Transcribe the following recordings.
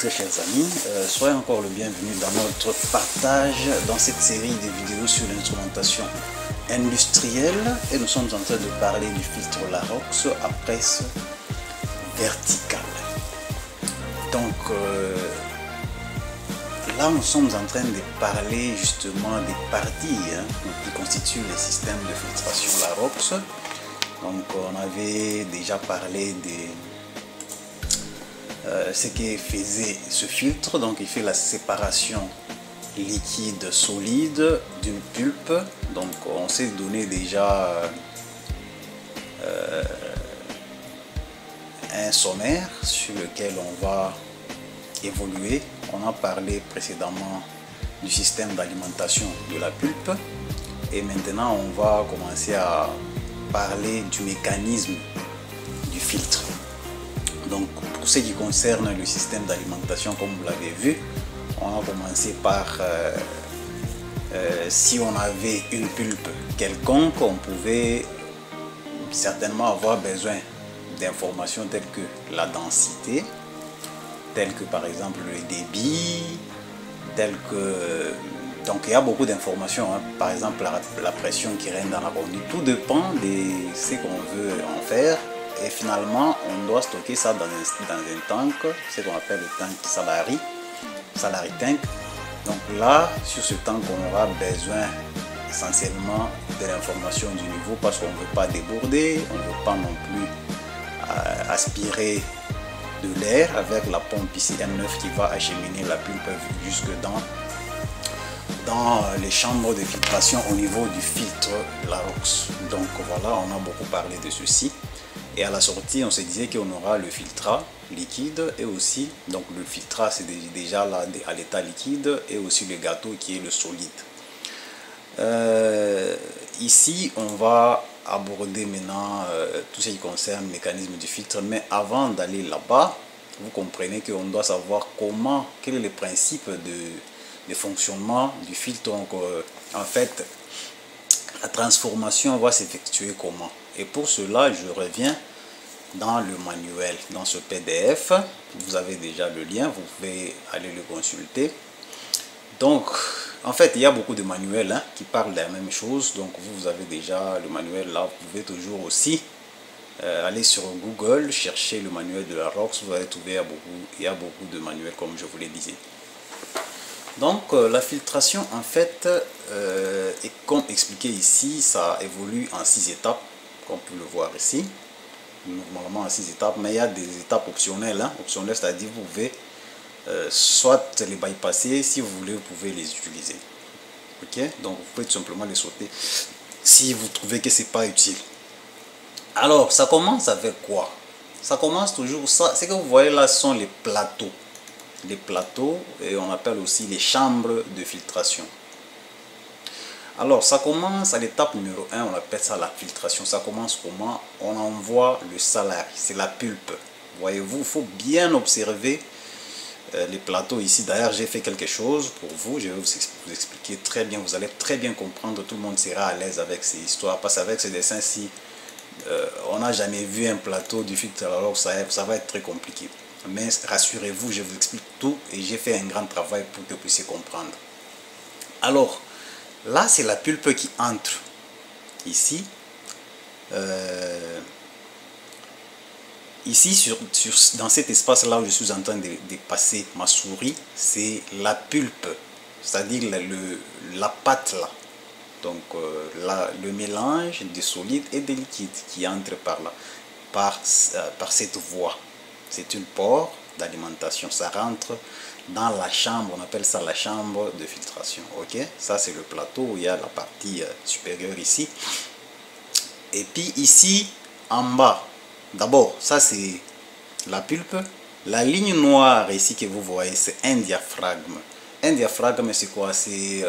très chers amis, soyez encore le bienvenu dans notre partage dans cette série de vidéos sur l'instrumentation industrielle et nous sommes en train de parler du filtre Larox à presse verticale. Donc là nous sommes en train de parler justement des parties qui constituent les systèmes de filtration Larox. Donc on avait déjà parlé de ce que faisait ce filtre. Donc il fait la séparation liquide solide d'une pulpe. Donc on s'est donné déjà un sommaire sur lequel on va évoluer. On a parlé précédemment du système d'alimentation de la pulpe et maintenant on va commencer à parler du mécanisme du filtre. Donc pour ce qui concerne le système d'alimentation, comme vous l'avez vu, on a commencé par si on avait une pulpe quelconque, on pouvait certainement avoir besoin d'informations telles que la densité, telles que par exemple le débit, telles que... Donc il y a beaucoup d'informations, par exemple la pression qui règne dans la conduite. Tout dépend de ce qu'on veut en faire. Et finalement, on doit stocker ça dans un tank, ce qu'on appelle le tank salary tank. Donc là, sur ce tank, on aura besoin essentiellement de l'information du niveau parce qu'on ne veut pas déborder, on ne veut pas non plus aspirer de l'air avec la pompe ici M9 qui va acheminer la pulpe jusque dans les chambres de filtration au niveau du filtre Larox. Donc voilà, on a beaucoup parlé de ceci. Et à la sortie, on se disait qu'on aura le filtrat liquide et aussi, donc le filtrat c'est déjà là à l'état liquide et aussi le gâteau qui est le solide. Ici, on va aborder maintenant tout ce qui concerne le mécanisme du filtre. Mais avant d'aller là-bas, vous comprenez qu'on doit savoir quel est le principe de fonctionnement du filtre. Donc, en fait, la transformation va s'effectuer comment? Et pour cela, je reviens dans le manuel, dans ce PDF. Vous avez déjà le lien, vous pouvez aller le consulter. Donc, en fait, il y a beaucoup de manuels qui parlent de la même chose. Donc, vous avez déjà le manuel là. Vous pouvez toujours aussi aller sur Google, chercher le manuel de Larox. Vous allez trouver, il y a beaucoup de manuels comme je vous l'ai dit. Donc la filtration en fait est comme expliqué ici, ça évolue en 6 étapes comme vous le voir ici, normalement en 6 étapes, mais il y a des étapes optionnelles, optionnelles, c'est-à-dire vous pouvez soit les bypasser, si vous voulez vous pouvez les utiliser, ok, donc vous pouvez tout simplement les sauter si vous trouvez que c'est pas utile. Alors ça commence avec quoi? Ça commence toujours, ça, ce que vous voyez là sont les plateaux. Les plateaux et on appelle aussi les chambres de filtration. Alors ça commence à l'étape numéro 1, on appelle ça la filtration. Ça commence comment? On envoie le salary, c'est la pulpe. Voyez-vous, il faut bien observer les plateaux ici. D'ailleurs j'ai fait quelque chose pour vous, je vais vous expliquer très bien, vous allez très bien comprendre, tout le monde sera à l'aise avec ces histoires, parce qu'avec ces dessins-ci, on n'a jamais vu un plateau du filtre, alors ça va être très compliqué. Mais rassurez-vous, je vous explique tout et j'ai fait un grand travail pour que vous puissiez comprendre. Alors, là, c'est la pulpe qui entre ici. Ici, dans cet espace-là où je suis en train de passer ma souris, c'est la pulpe, c'est-à-dire la pâte là. Donc, le mélange de solide et de liquide qui entre par là, par cette voie. C'est une pore d'alimentation, ça rentre dans la chambre, on appelle ça la chambre de filtration, ok. Ça c'est le plateau où il y a la partie supérieure ici. Et puis ici, en bas, d'abord, ça c'est la pulpe. La ligne noire ici que vous voyez, c'est un diaphragme. Un diaphragme c'est quoi? C'est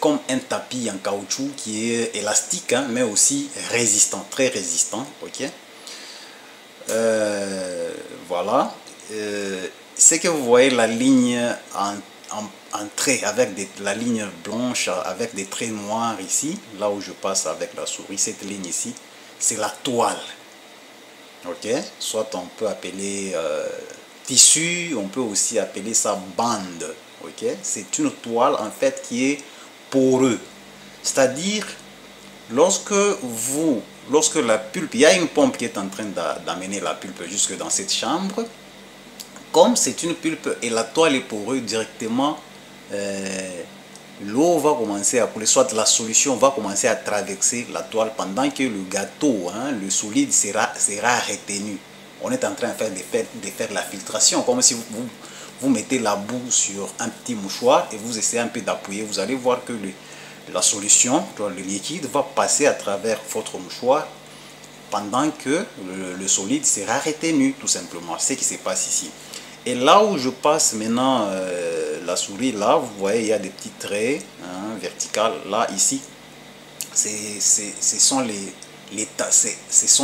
comme un tapis en caoutchouc qui est élastique, mais aussi résistant, très résistant, ok. Voilà, c'est que vous voyez la ligne en trait avec la ligne blanche avec des traits noirs ici, là où je passe avec la souris, cette ligne ici, c'est la toile, ok, soit on peut appeler tissu, on peut aussi appeler ça bande. Ok, c'est une toile en fait qui est poreux, c'est-à-dire lorsque la pulpe, il y a une pompe qui est en train d'amener la pulpe jusque dans cette chambre, comme c'est une pulpe et la toile est poreuse directement, l'eau va commencer à couler, soit la solution va commencer à traverser la toile pendant que le gâteau, hein, le solide sera retenu. On est en train de faire la filtration, comme si vous mettez la boue sur un petit mouchoir et vous essayez un peu d'appuyer. Vous allez voir que la solution, le liquide, va passer à travers votre mouchoir pendant que le solide sera retenu, tout simplement. C'est ce qui se passe ici. Et là où je passe maintenant la souris, là, vous voyez, il y a des petits traits hein, verticales. Là, ici, ce sont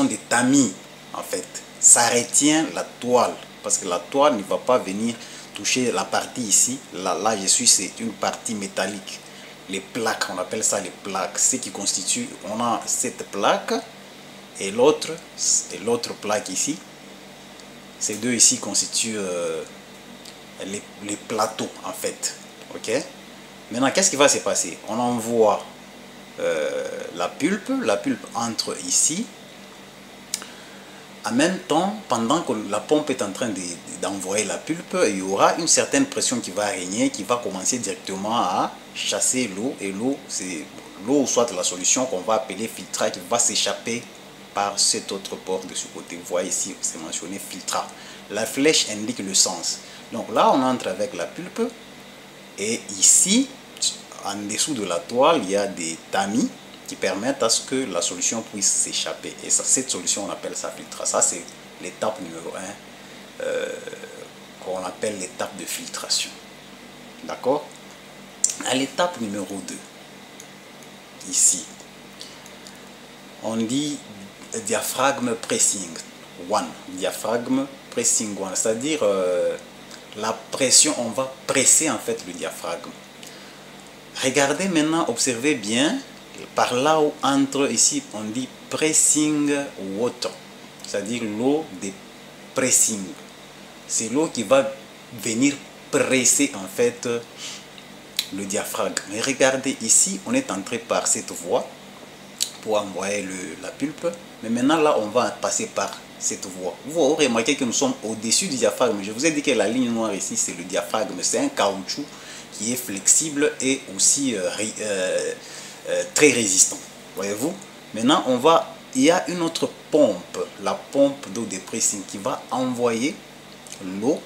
des tamis, en fait. Ça retient la toile, parce que la toile ne va pas venir toucher la partie ici. Là je suis, c'est une partie métallique. Les plaques, on appelle ça les plaques. Ce qui constitue, on a cette plaque et l'autre plaque ici. Ces deux ici constituent les plateaux en fait. Ok. Maintenant, qu'est-ce qui va se passer? On envoie la pulpe entre ici. En même temps, pendant que la pompe est en train d'envoyer la pulpe, il y aura une certaine pression qui va régner, qui va commencer directement à chasser l'eau. Et l'eau, c'est l'eau, soit la solution qu'on va appeler filtrat, qui va s'échapper par cet autre port de ce côté. Vous voyez ici, c'est mentionné filtrat. La flèche indique le sens. Donc là, on entre avec la pulpe. Et ici, en dessous de la toile, il y a des tamis qui permettent à ce que la solution puisse s'échapper. Et ça, cette solution, on appelle ça filtrat. Ça, c'est l'étape numéro 1 qu'on appelle l'étape de filtration. D'accord? À l'étape numéro 2, ici, on dit diaphragme pressing 1. Diaphragme pressing 1, c'est-à-dire la pression, on va presser en fait le diaphragme. Regardez maintenant, observez bien. Par là où entre ici, on dit pressing water, c'est-à-dire l'eau de pressing. C'est l'eau qui va venir presser en fait le diaphragme. Mais regardez ici, on est entré par cette voie pour envoyer la pulpe. Mais maintenant là, on va passer par cette voie. Vous aurez remarqué que nous sommes au-dessus du diaphragme. Je vous ai dit que la ligne noire ici, c'est le diaphragme. C'est un caoutchouc qui est flexible et aussi très résistant, voyez-vous. Maintenant il y a une autre pompe, la pompe d'eau de pressing, qui va envoyer l'eau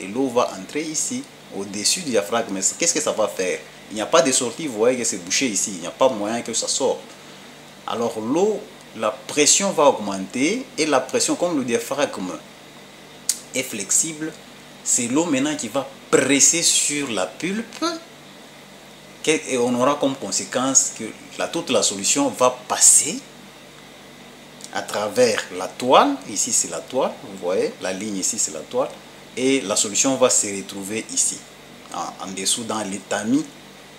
et l'eau va entrer ici au-dessus du diaphragme. Mais qu'est-ce que ça va faire? Il n'y a pas de sortie, vous voyez que c'est bouché ici, il n'y a pas moyen que ça sorte. Alors l'eau, la pression va augmenter et la pression, comme le diaphragme est flexible, c'est l'eau maintenant qui va presser sur la pulpe. Et on aura comme conséquence que toute la solution va passer à travers la toile. Ici c'est la toile, vous voyez, la ligne ici c'est la toile. Et la solution va se retrouver ici, en dessous dans les tamis.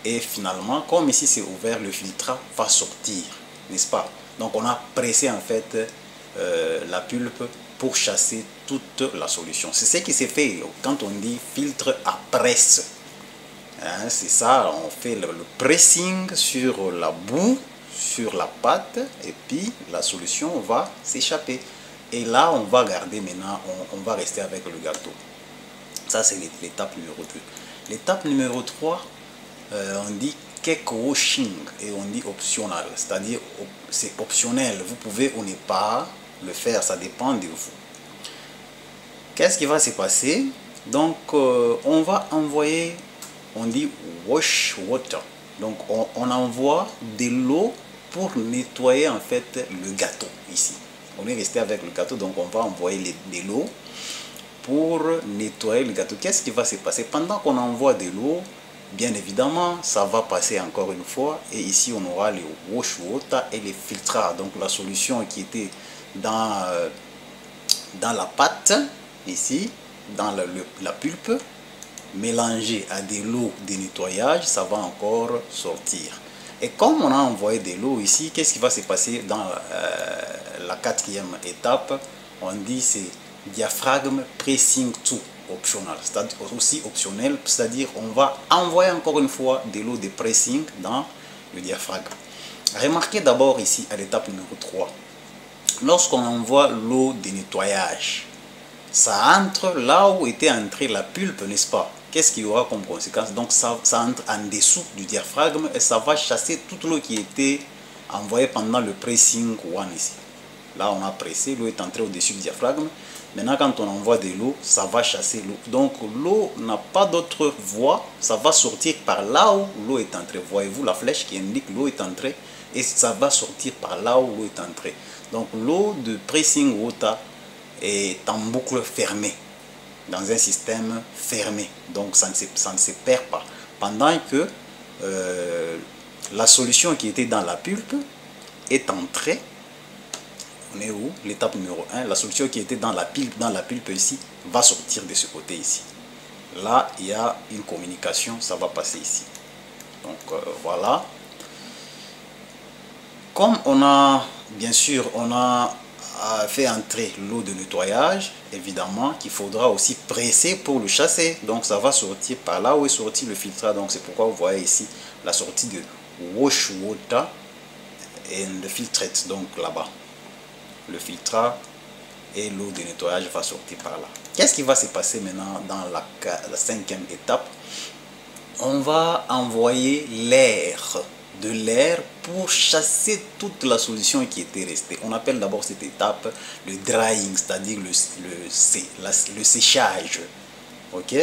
Et finalement, comme ici c'est ouvert, le filtrat va sortir, n'est-ce pas? Donc on a pressé en fait la pulpe pour chasser toute la solution. C'est ce qui s'est fait quand on dit filtre à presse. Hein, c'est ça, on fait le pressing sur la boue, sur la pâte, et puis la solution va s'échapper. Et là, on va garder maintenant, on va rester avec le gâteau. Ça, c'est l'étape numéro 2. L'étape numéro 3, on dit cake washing et on dit optional, c'est-à-dire c'est optionnel. Vous pouvez ou ne pas le faire, ça dépend de vous. Qu'est-ce qui va se passer? Donc, on va envoyer, on dit wash water. Donc, on envoie de l'eau pour nettoyer en fait le gâteau ici. On est resté avec le gâteau, donc on va envoyer de l'eau pour nettoyer le gâteau. Qu'est-ce qui va se passer? Pendant qu'on envoie de l'eau, bien évidemment, ça va passer encore une fois. Et ici, on aura les wash water et les filtrats. Donc, la solution qui était dans la pâte, ici, dans la pulpe, mélangée à de l'eau de nettoyage, ça va encore sortir. Et comme on a envoyé de l'eau ici, qu'est-ce qui va se passer dans la quatrième étape? On dit c'est diaphragme pressing 2. optional, c'est-à-dire aussi optionnel, c'est-à-dire on va envoyer encore une fois de l'eau de pressing dans le diaphragme. Remarquez d'abord ici à l'étape numéro 3, lorsqu'on envoie l'eau de nettoyage, ça entre là où était entrée la pulpe, n'est-ce pas? Qu'est-ce qu'il y aura comme conséquence? Donc ça entre en dessous du diaphragme et ça va chasser toute l'eau qui était envoyée pendant le pressing 1 ici. Là on a pressé, l'eau est entrée au-dessus du diaphragme. Maintenant quand on envoie de l'eau, ça va chasser l'eau. Donc l'eau n'a pas d'autre voie, ça va sortir par là où l'eau est entrée. Voyez-vous la flèche qui indique l'eau est entrée et ça va sortir par là où l'eau est entrée. Donc l'eau de pressing water est en boucle fermée, dans un système fermé. Donc ça ne se perd pas. Pendant que la solution qui était dans la pulpe est entrée. On est où? L'étape numéro 1. La solution qui était dans la pulpe ici va sortir de ce côté ici. Là, il y a une communication, ça va passer ici. Donc voilà. Comme on a, bien sûr, on a fait entrer l'eau de nettoyage, évidemment qu'il faudra aussi presser pour le chasser. Donc ça va sortir par là où est sorti le filtrate. Donc c'est pourquoi vous voyez ici la sortie de wash water et le filtrate, donc là-bas. Le filtrat et l'eau de nettoyage va sortir par là. Qu'est-ce qui va se passer maintenant dans la 5e étape? On va envoyer de l'air pour chasser toute la solution qui était restée. On appelle d'abord cette étape le drying, c'est-à-dire le séchage. Ok?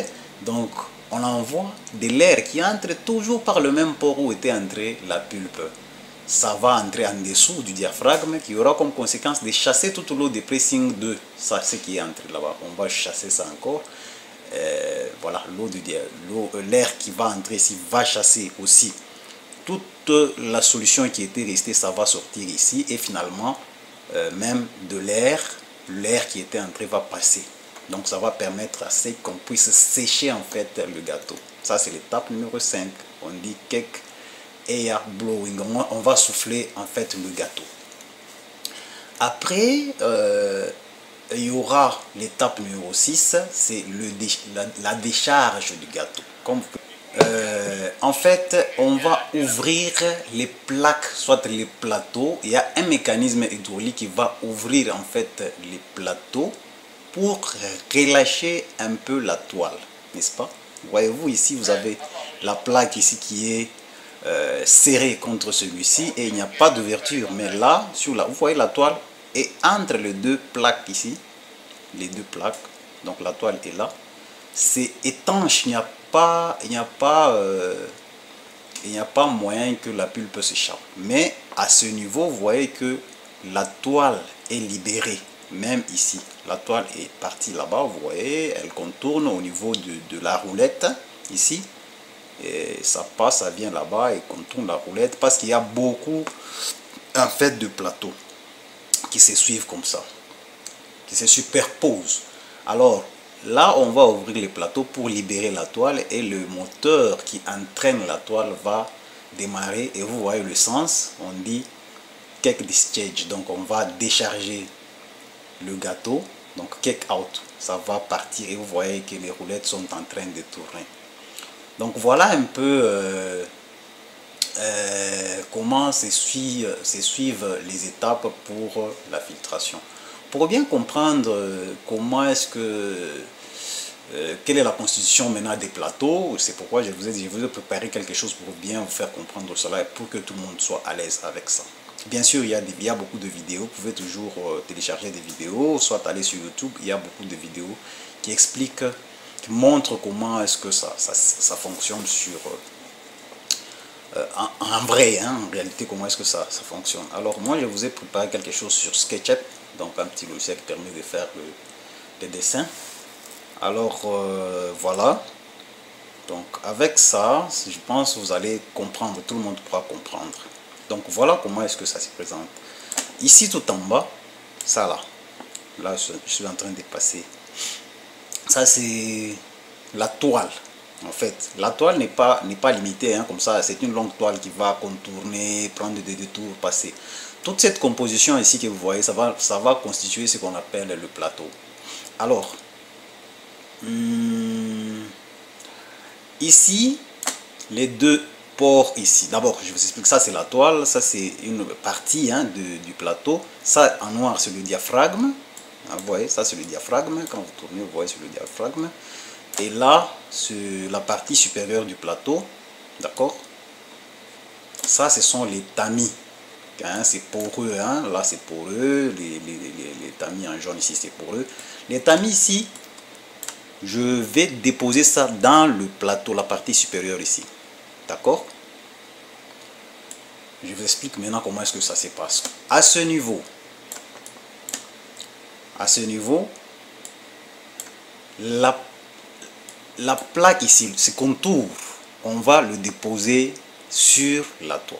Donc on envoie de l'air qui entre toujours par le même port où était entrée la pulpe. Ça va entrer en dessous du diaphragme qui aura comme conséquence de chasser toute l'eau de pressing 2. Ça, c'est qui est entré là-bas. On va chasser ça encore. Voilà, l'air qui va entrer ici va chasser aussi toute la solution qui était restée. Ça va sortir ici et finalement, même de l'air qui était entré va passer. Donc ça va permettre à ce qu'on puisse sécher en fait le gâteau. Ça, c'est l'étape numéro 5. On dit cake air blowing, on va souffler en fait le gâteau. Après il y aura l'étape numéro 6, c'est la décharge du gâteau. En fait on va ouvrir les plaques, soit les plateaux. Il y a un mécanisme hydraulique qui va ouvrir en fait les plateaux pour relâcher un peu la toile, n'est-ce pas? Voyez-vous ici, vous avez la plaque ici qui est serré contre celui-ci et il n'y a pas d'ouverture, mais là vous voyez la toile et entre les deux plaques ici, les deux plaques, donc la toile est là, c'est étanche, il n'y a pas moyen que la pulpe s'échappe. Mais à ce niveau, vous voyez que la toile est libérée. Même ici, la toile est partie là-bas, vous voyez, elle contourne au niveau de la roulette ici. Et ça passe, ça vient là-bas et contourne la roulette parce qu'il y a beaucoup en fait de plateaux qui se suivent comme ça, qui se superposent. Alors là, on va ouvrir les plateaux pour libérer la toile et le moteur qui entraîne la toile va démarrer. Et vous voyez le sens, on dit cake discharge. Donc on va décharger le gâteau, donc cake out, ça va partir et vous voyez que les roulettes sont en train de tourner. Donc voilà un peu comment se suivent les étapes pour la filtration. Pour bien comprendre comment est-ce que quelle est la constitution maintenant des plateaux, c'est pourquoi je vous ai préparé quelque chose pour bien vous faire comprendre cela et pour que tout le monde soit à l'aise avec ça. Bien sûr, il y a beaucoup de vidéos, vous pouvez toujours télécharger des vidéos, soit aller sur YouTube, il y a beaucoup de vidéos qui expliquent, qui montrent comment est-ce que ça fonctionne sur en vrai, hein, en réalité, comment est-ce que ça fonctionne. Alors moi, je vous ai préparé quelque chose sur SketchUp, donc un petit logiciel qui permet de faire des dessins. Alors voilà, donc avec ça, je pense que vous allez comprendre, tout le monde pourra comprendre. Donc voilà comment est-ce que ça se présente. Ici tout en bas, ça là je suis en train de passer. Ça c'est la toile. En fait, la toile n'est pas limitée, hein, comme ça, c'est une longue toile qui va contourner, prendre des détours, passer. Toute cette composition ici que vous voyez, ça va constituer ce qu'on appelle le plateau. Alors, Ici, les deux ports ici. D'abord, je vous explique, ça c'est la toile, ça c'est une partie hein, du plateau. Ça en noir, c'est le diaphragme. Vous voyez, ça c'est le diaphragme. Quand vous tournez, vous voyez, c'est le diaphragme. Et là, c'est la partie supérieure du plateau. D'accord? Ça, ce sont les tamis. Hein, c'est poreux. Hein, là, c'est poreux. Les tamis en jaune ici, c'est poreux. Les tamis ici, je vais déposer ça dans le plateau, la partie supérieure ici. D'accord? Je vous explique maintenant comment est-ce que ça se passe. À ce niveau, la plaque ici, ce contour, on va le déposer sur la toile.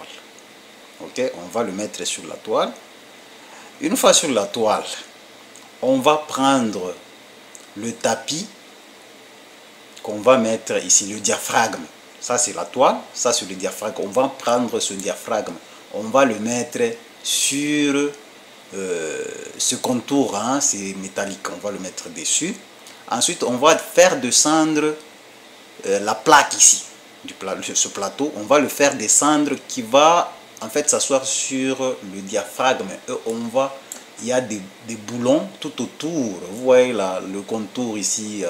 Ok? On va le mettre sur la toile. Une fois sur la toile, on va prendre le tapis qu'on va mettre ici, le diaphragme. Ça c'est la toile, ça c'est le diaphragme. On va prendre ce diaphragme, on va le mettre sur ce contour, hein, c'est métallique, on va le mettre dessus. Ensuite, on va faire descendre la plaque ici, ce plateau. On va le faire descendre qui va en fait s'asseoir sur le diaphragme. Et il y a des boulons tout autour. Vous voyez là, le contour ici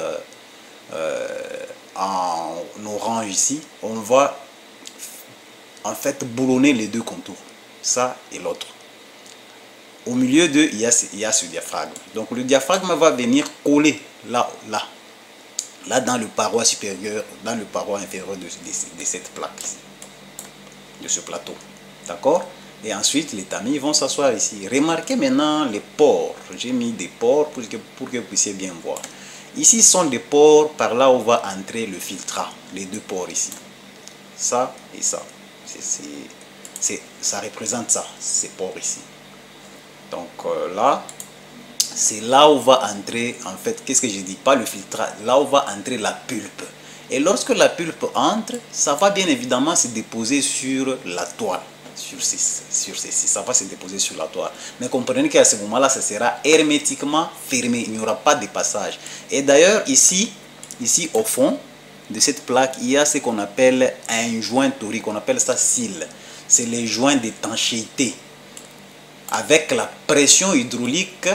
en orange ici. On va en fait boulonner les deux contours, ça et l'autre. Au milieu d'eux, il y a ce diaphragme. Donc le diaphragme va venir coller là dans le paroi supérieur, dans le paroi inférieur de cette plaque ici, de ce plateau. D'accord? Et ensuite, les tamis vont s'asseoir ici. Remarquez maintenant les pores. J'ai mis des pores pour que vous puissiez bien voir. Ici sont des pores par là où va entrer le filtrat. Les deux pores ici. Ça et ça. Ça représente ça, ces pores ici. Donc là, c'est là où va entrer, en fait, qu'est-ce que je dis? Pas le filtrat, là où va entrer la pulpe. Et lorsque la pulpe entre, ça va bien évidemment se déposer sur la toile. Sur ceci, ça va se déposer sur la toile. Mais comprenez qu'à ce moment-là, ça sera hermétiquement fermé. Il n'y aura pas de passage. Et d'ailleurs, ici au fond de cette plaque, il y a ce qu'on appelle un joint torique. On appelle ça cil. C'est les joints d'étanchéité. Avec la pression hydraulique,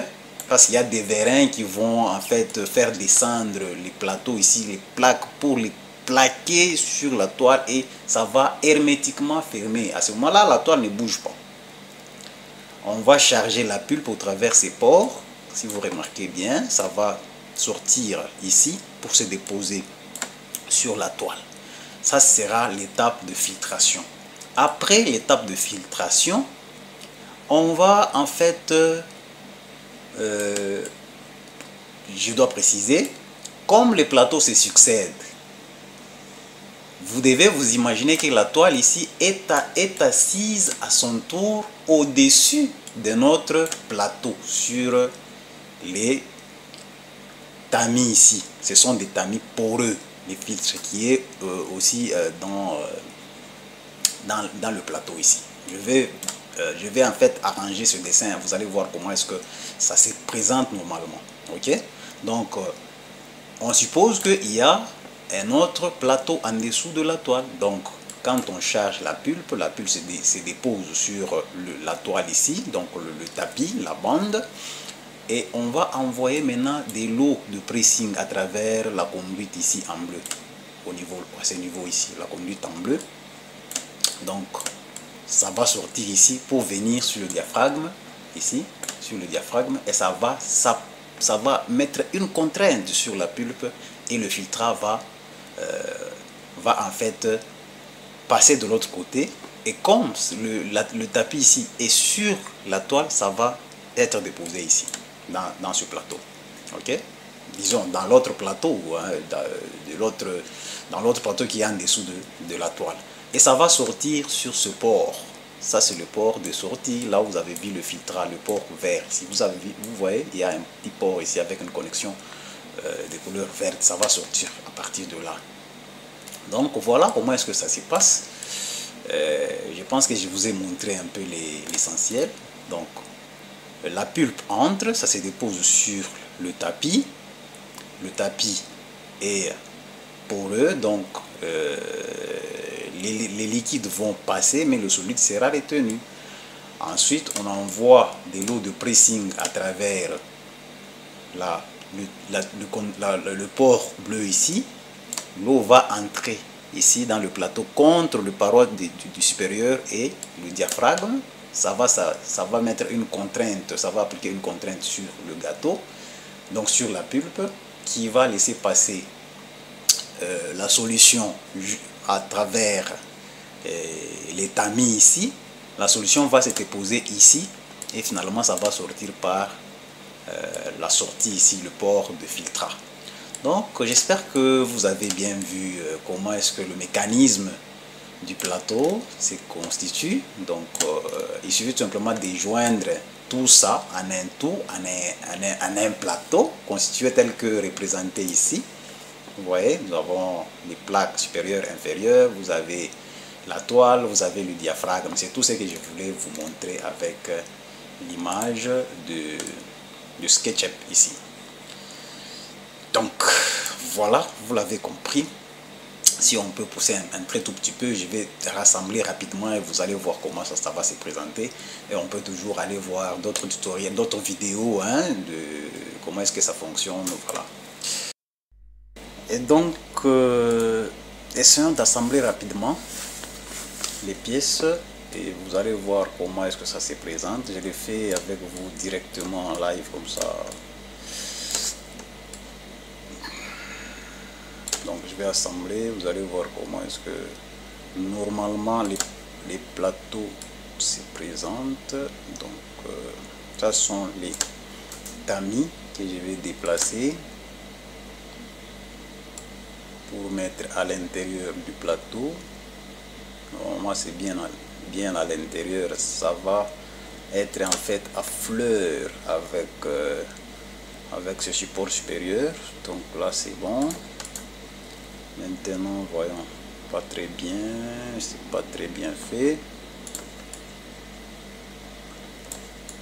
parce qu'il y a des vérins qui vont en fait faire descendre les plateaux ici, les plaques pour les plaquer sur la toile et ça va hermétiquement fermer. À ce moment-là, la toile ne bouge pas. On va charger la pulpe au travers ces pores. Si vous remarquez bien, ça va sortir ici pour se déposer sur la toile. Ça sera l'étape de filtration. Après l'étape de filtration, on va en fait, je dois préciser, comme les plateaux se succèdent, vous devez vous imaginer que la toile ici est assise à son tour au-dessus de notre plateau sur les tamis ici. Ce sont des tamis poreux, les filtres qui est aussi dans le plateau ici. Je vais en fait arranger ce dessin. Vous allez voir comment est-ce que ça se présente normalement. Ok? Donc, on suppose qu'il y a un autre plateau en dessous de la toile. Donc, quand on charge la pulpe se dépose sur la toile ici, donc le tapis, la bande. Et on va envoyer maintenant des lots de pressing à travers la conduite ici en bleu. À ce niveau ici, la conduite en bleu. Donc, ça va sortir ici pour venir sur le diaphragme, ici, sur le diaphragme, et ça va mettre une contrainte sur la pulpe et le filtrat va en fait passer de l'autre côté. Et comme le tapis ici est sur la toile, ça va être déposé ici, dans ce plateau. Ok? Disons, dans l'autre plateau, hein, dans l'autre plateau qui est en dessous de la toile. Et ça va sortir sur ce port. Ça, c'est le port de sortie. Là, vous avez vu le filtrat, le port vert. Si vous avez vu, vous voyez, il y a un petit port ici avec une connexion de couleur verte. Ça va sortir à partir de là. Donc, voilà comment est-ce que ça se passe. Je pense que je vous ai montré un peu l'essentiel. Donc, la pulpe entre, ça se dépose sur le tapis. Le tapis est poreux, donc les liquides vont passer, mais le solide sera retenu. Ensuite, on envoie de l'eau de pressing à travers le port bleu ici. L'eau va entrer ici dans le plateau contre le paroi du supérieur et le diaphragme. Ça va mettre une contrainte, ça va appliquer une contrainte sur le gâteau, donc sur la pulpe, qui va laisser passer la solution à travers les tamis ici. La solution va se déposer ici et finalement ça va sortir par la sortie ici, le port de filtrat. Donc j'espère que vous avez bien vu comment est-ce que le mécanisme du plateau se constitue. Donc il suffit tout simplement de joindre tout ça en un tout, en un plateau constitué tel que représenté ici. Vous voyez, nous avons les plaques supérieures, inférieures, vous avez la toile, vous avez le diaphragme. C'est tout ce que je voulais vous montrer avec l'image de SketchUp ici. Donc voilà, vous l'avez compris. Si on peut pousser un très tout petit peu, je vais rassembler rapidement et vous allez voir comment ça va se présenter. Et on peut toujours aller voir d'autres tutoriels, d'autres vidéos de comment est-ce que ça fonctionne. Voilà. Et donc, essayons d'assembler rapidement les pièces et vous allez voir comment est-ce que ça se présente. Je l'ai fait avec vous directement en live comme ça. Donc je vais assembler, vous allez voir comment est-ce que normalement les plateaux se présentent. Donc ça sont les tamis que je vais déplacer pour mettre à l'intérieur du plateau. Normalement c'est bien à l'intérieur, ça va être en fait à fleur avec ce support supérieur. Donc là c'est bon. Maintenant voyons, pas très bien, c'est pas très bien fait.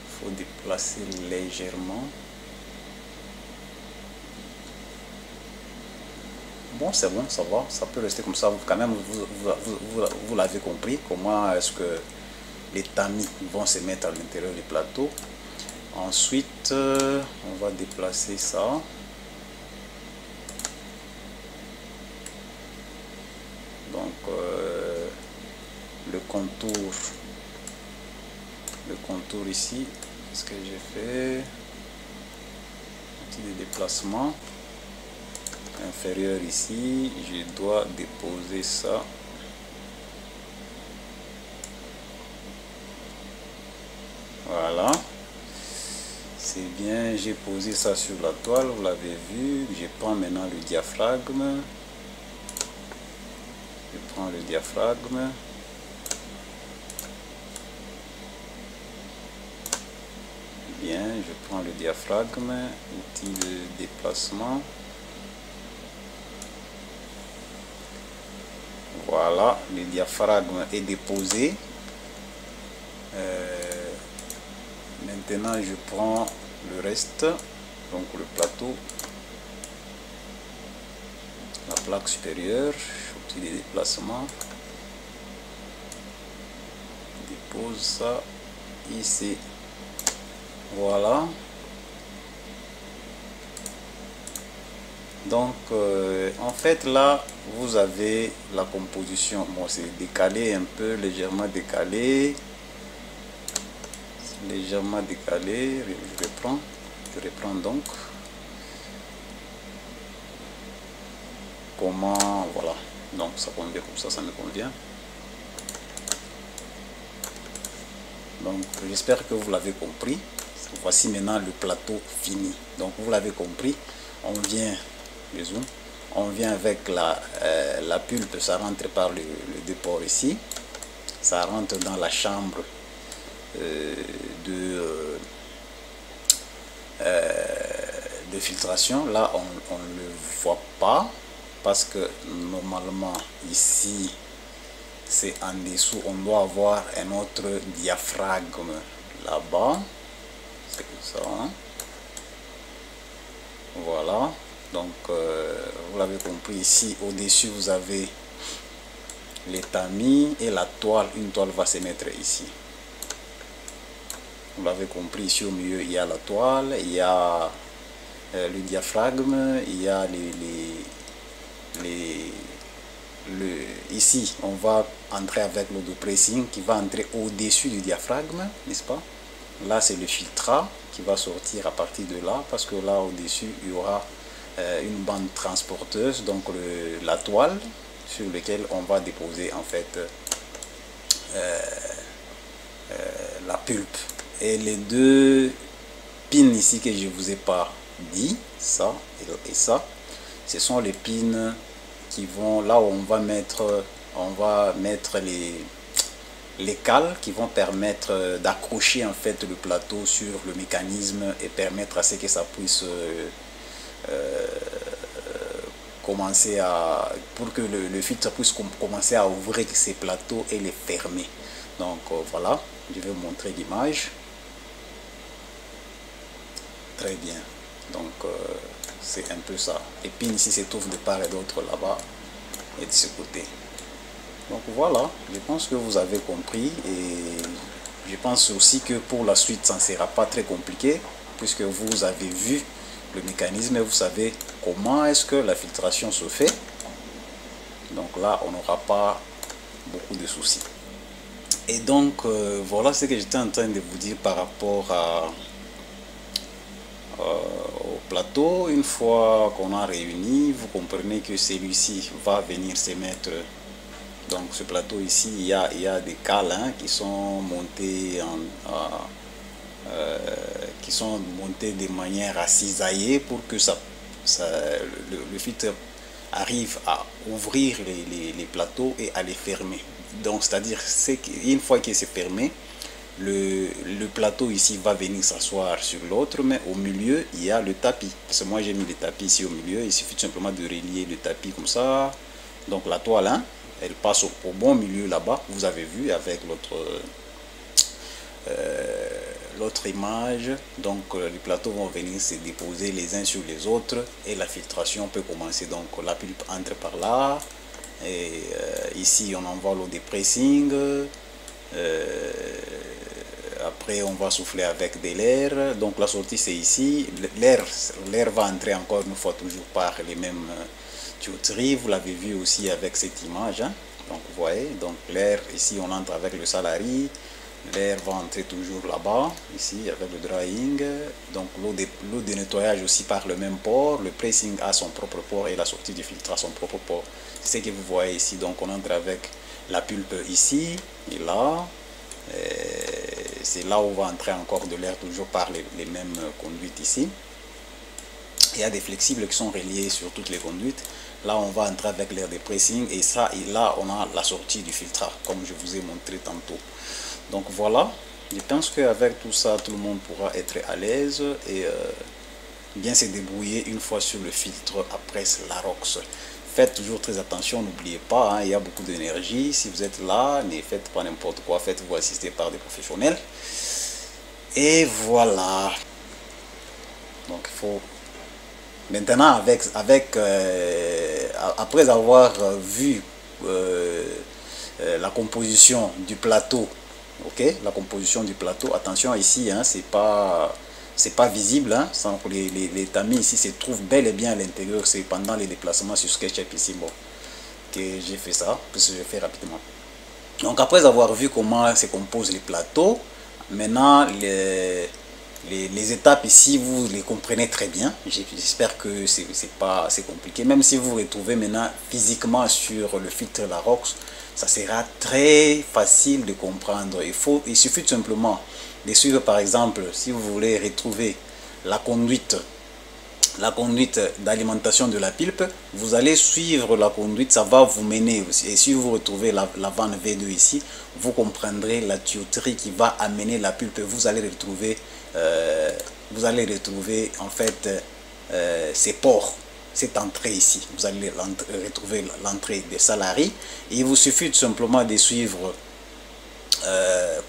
Il faut déplacer légèrement. Bon, c'est bon, ça va, ça peut rester comme ça. Quand même, vous l'avez compris, comment est-ce que les tamis vont se mettre à l'intérieur du plateau. Ensuite, on va déplacer ça. Donc, le contour ici, ce que j'ai fait, petit déplacement. Inférieur ici, je dois déposer ça. Voilà, c'est bien, j'ai posé ça sur la toile, vous l'avez vu. Je prends maintenant le diaphragme. Je prends le diaphragme. Bien, je prends le diaphragme, outil de déplacement. Voilà, le diaphragme est déposé. Maintenant, je prends le reste, donc le plateau, la plaque supérieure, outil de déplacement. Je dépose ça ici. Voilà. Donc en fait là vous avez la composition. Bon, c'est décalé un peu, légèrement décalé, je reprends donc comment, voilà, donc ça convient comme ça me convient. Donc j'espère que vous l'avez compris. Voici maintenant le plateau fini. Donc vous l'avez compris, on vient le zoom, on vient avec la pulpe, ça rentre par le déport ici, ça rentre dans la chambre de filtration. Là on ne le voit pas parce que normalement ici c'est en dessous, on doit avoir un autre diaphragme là-bas, c'est ça, hein? Voilà, Donc vous l'avez compris, ici au-dessus vous avez les tamis et la toile. Une toile va se mettre ici. Vous l'avez compris, ici au milieu il y a la toile, il y a le diaphragme, il y a ici on va entrer avec l'auto-pressing qui va entrer au-dessus du diaphragme, n'est-ce pas? Là c'est le filtrat qui va sortir à partir de là, parce que là au-dessus il y aura une bande transporteuse, donc la toile sur laquelle on va déposer en fait la pulpe. Et les deux pins ici que je vous ai pas dit, ça et ça, ce sont les pins qui vont là où on va mettre les cales qui vont permettre d'accrocher en fait le plateau sur le mécanisme et permettre à ce que ça puisse commencer à, pour que le filtre puisse commencer à ouvrir ces plateaux et les fermer. Donc voilà, je vais vous montrer l'image. Très bien, donc c'est un peu ça. Les pins ici se trouvent de part et d'autre là-bas et de ce côté. Donc voilà, je pense que vous avez compris, et je pense aussi que pour la suite ça ne sera pas très compliqué, puisque vous avez vu le mécanisme et vous savez comment est-ce que la filtration se fait. Donc là on n'aura pas beaucoup de soucis. Et donc voilà ce que j'étais en train de vous dire par rapport au plateau. Une fois qu'on a réuni, vous comprenez que celui-ci va venir se mettre. Donc ce plateau ici, il y a des cales qui sont montées de manière à cisailler pour que le filtre arrive à ouvrir les plateaux et à les fermer. Donc c'est-à-dire qu'une fois qu'il s'est fermé, le plateau ici va venir s'asseoir sur l'autre, mais au milieu il y a le tapis. Parce que moi j'ai mis le tapis ici au milieu, il suffit tout simplement de relier le tapis comme ça. Donc la toile, elle passe au bon milieu là-bas, vous avez vu avec l'autre image. Donc les plateaux vont venir se déposer les uns sur les autres et la filtration peut commencer. Donc la pulpe entre par là, et ici on envoie l'eau de pressing. Après on va souffler avec de l'air, donc la sortie c'est ici. L'air va entrer encore une fois toujours par les mêmes tuyauteries. Vous l'avez vu aussi avec cette image, donc vous voyez, donc l'air ici on entre avec le salarié, l'air va entrer toujours là-bas ici avec le drying. Donc l'eau de nettoyage aussi par le même port, le pressing a son propre port et la sortie du filtre a son propre port. C'est ce que vous voyez ici. Donc on entre avec la pulpe ici et là, c'est là où va entrer encore de l'air toujours par les mêmes conduites ici. Il y a des flexibles qui sont reliés sur toutes les conduites. Là on va entrer avec l'air de pressing, et ça, et là on a la sortie du filtre comme je vous ai montré tantôt. Donc voilà, je pense qu'avec tout ça tout le monde pourra être à l'aise et bien se débrouiller une fois sur le filtre après Larox. Faites toujours très attention, n'oubliez pas, il y a beaucoup d'énergie. Si vous êtes là, ne faites pas n'importe quoi, faites-vous assister par des professionnels. Et voilà. Donc il faut maintenant, après avoir vu la composition du plateau, ok, la composition du plateau, attention ici, c'est pas visible, sans que les tamis ici se trouvent bel et bien à l'intérieur. C'est pendant les déplacements sur SketchUp ici, bon, que j'ai fait ça, parce que je fais rapidement. Donc après avoir vu comment se composent les plateaux, maintenant les étapes ici vous les comprenez très bien. J'espère que c'est pas assez compliqué. Même si vous vous retrouvez maintenant physiquement sur le filtre Larox, ça sera très facile de comprendre. Il suffit tout simplement de suivre, par exemple, si vous voulez retrouver la conduite d'alimentation de la pulpe, vous allez suivre la conduite, ça va vous mener aussi. Et si vous retrouvez la vanne V2 ici, vous comprendrez la tuyauterie qui va amener la pulpe. Vous allez retrouver en fait ces ports, cette entrée ici. Vous allez retrouver l'entrée des salariés. Il vous suffit tout simplement de suivre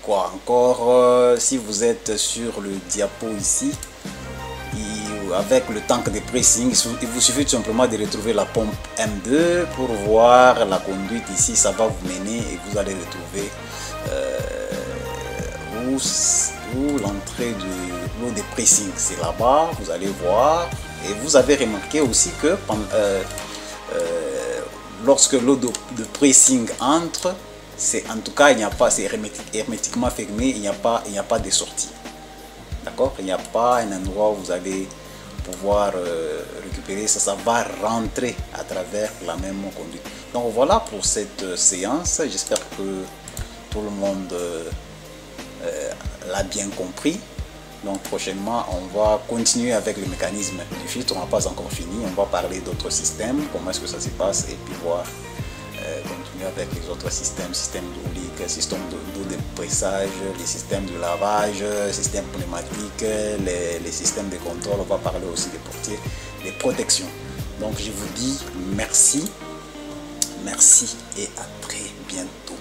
quoi encore, si vous êtes sur le diapo ici, avec le tank de pressing, il vous suffit tout simplement de retrouver la pompe M2 pour voir la conduite ici. Ça va vous mener et vous allez retrouver où l'entrée de l'eau de pressing. C'est là-bas, vous allez voir. Et vous avez remarqué aussi que lorsque l'eau de pressing entre, c'est en tout cas, il n'y a pas, c'est hermétiquement fermé, il n'y a pas de sortie. D'accord? Il n'y a pas un endroit où vous allez pouvoir récupérer ça. Ça va rentrer à travers la même conduite. Donc voilà pour cette séance. J'espère que tout le monde l'a bien compris. Donc prochainement, on va continuer avec le mécanisme du filtre. On n'a pas encore fini. On va parler d'autres systèmes, comment est-ce que ça se passe, et puis voir continuer avec les autres systèmes, système d'hydraulique, système d'eau de pressage, les systèmes de lavage, système pneumatique, les systèmes de contrôle. On va parler aussi des portiers, des protections. Donc je vous dis merci et à très bientôt.